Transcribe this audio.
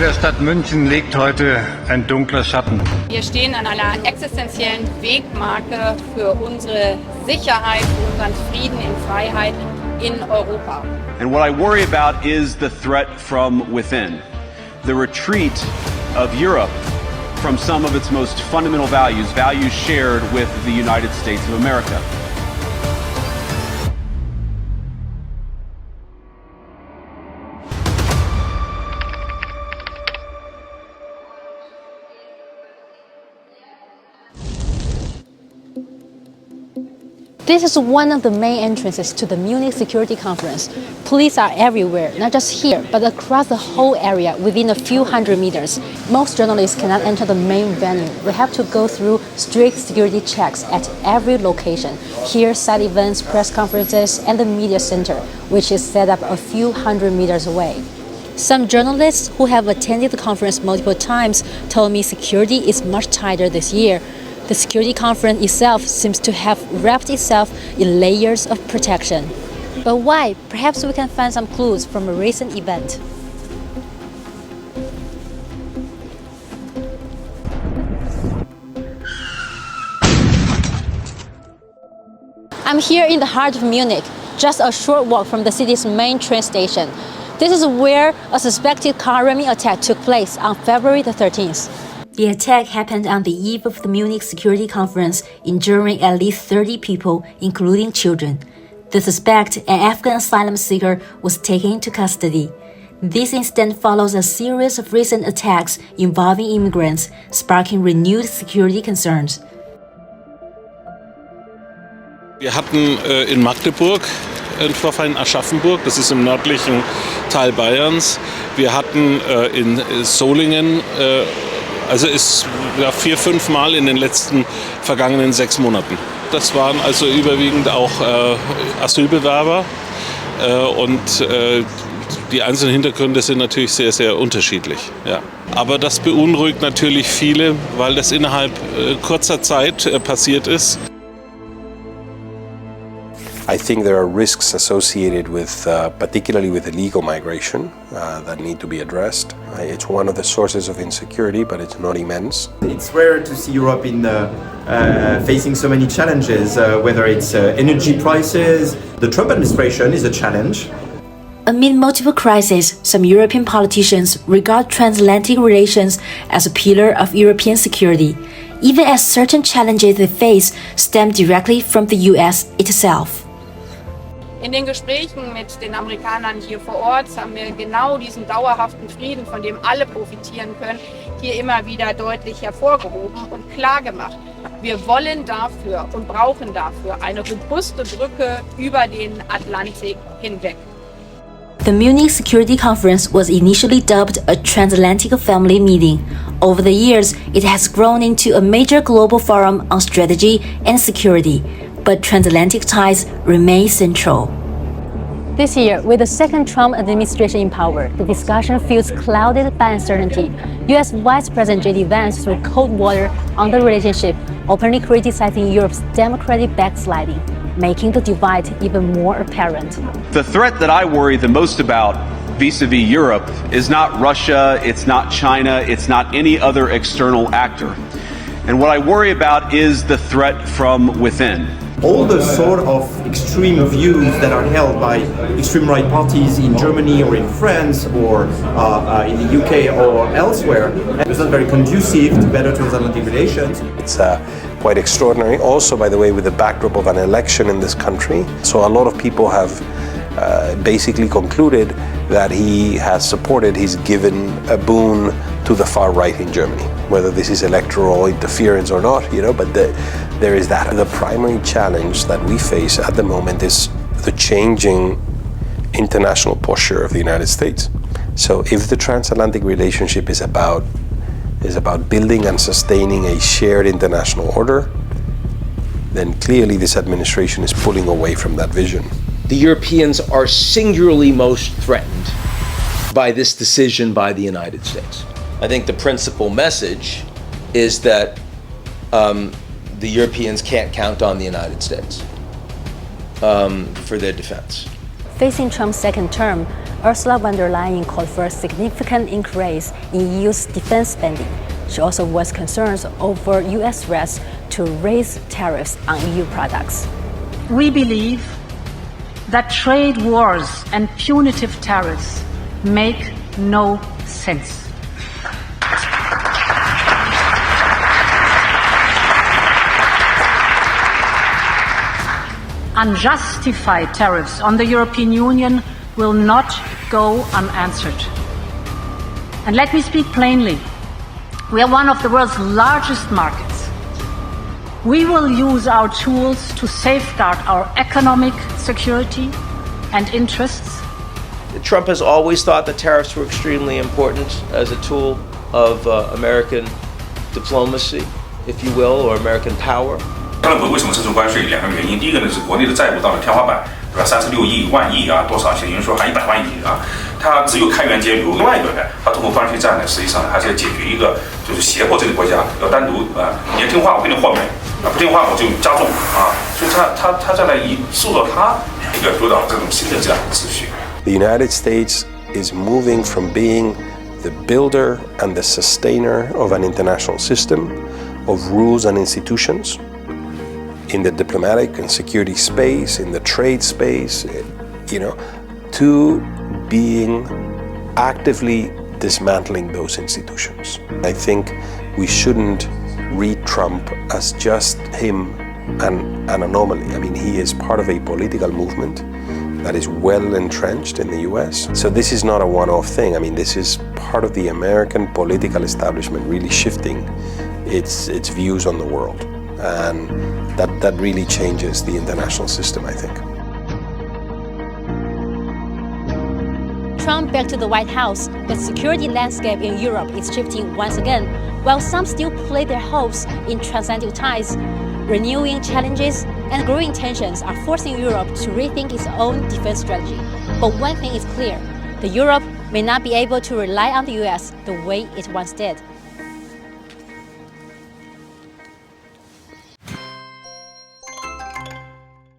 der Stadt München liegt heute ein dunkler Schatten. Wir stehen an einer existenziellen Wegmarke für unsere Sicherheit, für unseren Frieden in Freiheit in Europa. And what I worry about is the threat from within, the retreat of Europe from some of its most fundamental values, values shared with the United States of America. This is one of the main entrances to the Munich Security Conference. Police are everywhere, not just here, but across the whole area within a few hundred meters. Most journalists cannot enter the main venue. They have to go through strict security checks at every location. Here, side events, press conferences, and the media center, which is set up a few hundred meters away. Some journalists who have attended the conference multiple times told me security is much tighter this year. The security conference itself seems to have wrapped itself in layers of protection. But why? Perhaps we can find some clues from a recent event. I'm here in the heart of Munich, just a short walk from the city's main train station. This is where a suspected car ramming attack took place on February the 13th. The attack happened on the eve of the Munich Security Conference, injuring at least 30 people, including children. The suspect, an Afghan asylum seeker, was taken into custody. This incident follows a series of recent attacks involving immigrants, sparking renewed security concerns. Wir hatten in Magdeburg einen Vorfall in Aschaffenburg, das ist im nördlichen Teil Bayerns. Wir hatten in Solingen also ist 4-5 Mal in den letzten vergangenen 6 Monaten. Das waren also überwiegend auch Asylbewerber und die einzelnen Hintergründe sind natürlich sehr, sehr unterschiedlich. Ja. Aber das beunruhigt natürlich viele, weil das innerhalb kurzer Zeit passiert ist. I think there are risks associated with, particularly with illegal migration, that need to be addressed. It's one of the sources of insecurity, but it's not immense. It's rare to see Europe in facing so many challenges, whether it's energy prices. The Trump administration is a challenge. Amid multiple crises, some European politicians regard transatlantic relations as a pillar of European security, even as certain challenges they face stem directly from the US itself. In den Gesprächen mit den Amerikanern hier vor Ort haben wir genau diesen dauerhaften Frieden, von dem alle profitieren können, hier immer wieder deutlich hervorgehoben und klargemacht. Wir wollen dafür und brauchen dafür eine robuste Brücke über den Atlantik hinweg. The Munich Security Conference was initially dubbed a transatlantic family meeting. Over the years, it has grown into a major global forum on strategy and security, but transatlantic ties remain central. This year, with the second Trump administration in power, the discussion feels clouded by uncertainty. US Vice President J.D. Vance threw cold water on the relationship, openly criticizing Europe's democratic backsliding, making the divide even more apparent. The threat that I worry the most about vis-a-vis Europe is not Russia, it's not China, it's not any other external actor. And what I worry about is the threat from within. All the sort of extreme views that are held by extreme right parties in Germany or in France or in the UK or elsewhere is not very conducive to better transatlantic relations. It's quite extraordinary, also, by the way, with the backdrop of an election in this country. So a lot of people have basically concluded that he has supported, he's given a boon to the far right in Germany, whether this is electoral interference or not, but there is that. The primary challenge that we face at the moment is the changing international posture of the United States. So if the transatlantic relationship is about building and sustaining a shared international order, then clearly this administration is pulling away from that vision. The Europeans are singularly most threatened by this decision by the United States. I think the principal message is that the Europeans can't count on the United States for their defense. Facing Trump's second term, Ursula von der Leyen called for a significant increase in EU's defense spending. She also voiced concerns over US threats to raise tariffs on EU products. We believe that trade wars and punitive tariffs make no sense. Unjustified tariffs on the European Union will not go unanswered. And let me speak plainly. We are one of the world's largest markets. We will use our tools to safeguard our economic security and interests. Trump has always thought that tariffs were extremely important as a tool of American diplomacy, if you will, or American power. 特朗普为什么撤除关税？两个原因，第一个呢是国内的债务到了天花板，对吧？36亿、万亿啊，多少？有人说还100万亿啊。他只有开源节流。另外一个呢，他通过关税战呢，实际上还是要解决一个，就是胁迫这个国家要单独你要听话，我给你豁免；不听话我就加重啊。所以他再来塑造他一个主导这种新的这样的秩序。The United States is moving from being the builder and the sustainer of an international system of rules and institutions in the diplomatic and security space, in the trade space, to being actively dismantling those institutions. I think we shouldn't read Trump as just him an anomaly. I mean, he is part of a political movement that is well entrenched in the US. So this is not a one-off thing. I mean, this is part of the American political establishment really shifting its views on the world. And that really changes the international system, I think. Trump back to the White House, the security landscape in Europe is shifting once again, while some still play their hopes in transatlantic ties. Renewing challenges and growing tensions are forcing Europe to rethink its own defense strategy. But one thing is clear, Europe may not be able to rely on the US the way it once did.